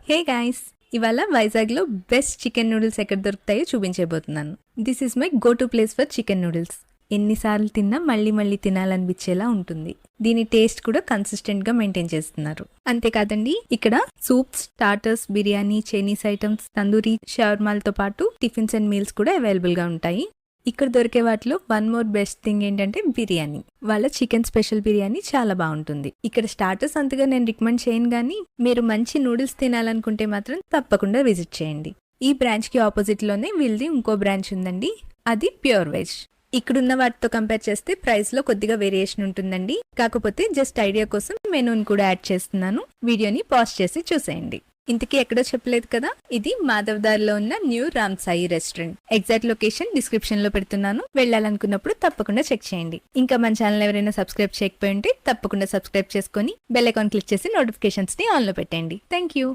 Hey guys, ఇవాళ వైజాగ్లో best chicken noodles ఎక్కడ దొరుకుతాయో చూపించబోతున్నాను. This is my go to place for chicken noodles. ఎన్నిసార్లు తిన్నా మళ్ళీ మళ్ళీ తినాలనిపించేలా ఉంటుంది. దీని టేస్ట్ కూడా కన్సిస్టెంట్ గా మెయింటైన్ చేస్తున్నారు. అంతేకాదండి, ఇక్కడ soups, starters, biryani, Chinese items, tandoori, షవర్మాలతో పాటు టిఫిన్స్ అండ్ మీల్స్ కూడా అవైలబుల్ గా ఉంటాయి. ఇక్కడ దొరికే వాటిలో వన్ మోర్ బెస్ట్ థింగ్ ఏంటంటే బిర్యానీ. వాళ్ళ చికెన్ స్పెషల్ బిర్యానీ చాలా బాగుంటుంది. ఇక్కడ స్టార్టర్స్ అంతగా నేను రికమెండ్ చేయను, కానీ మీరు మంచి నూడిల్స్ తినాలనుకుంటే మాత్రం తప్పకుండా విజిట్ చేయండి. ఈ బ్రాంచ్ కి ఆపోజిట్ లోనే వీళ్ళది ఇంకో బ్రాంచ్ ఉందండి, అది ప్యూర్ వెజ్. ఇక్కడున్న వాటితో కంపేర్ చేస్తే ప్రైస్ లో కొద్దిగా వేరియేషన్ ఉంటుందండి. కాకపోతే జస్ట్ ఐడియా కోసం మెనూని కూడా యాడ్ చేస్తున్నాను. వీడియోని పాజ్ చేసి చూసేయండి. ఇంతకీ ఎక్కడో చెప్పలేదు కదా, ఇది మాధవదార్లో ఉన్న new Ram Sai restaurant. Exact location description లో పెడుతున్నాను. వెళ్ళాలనుకున్నప్పుడు తప్పకుండా చెక్ చేయండి. ఇంకా మన ఛానల్ ఎవరైనా సబ్స్క్రైబ్ చేయకపోయి ఉంటే తప్పకుండా సబ్స్క్రైబ్ చేసుకొని బెల్ ఐకాన్ క్లిక్ చేసి నోటిఫికేషన్స్ ని ఆన్ లో పెట్టండి. Thank you.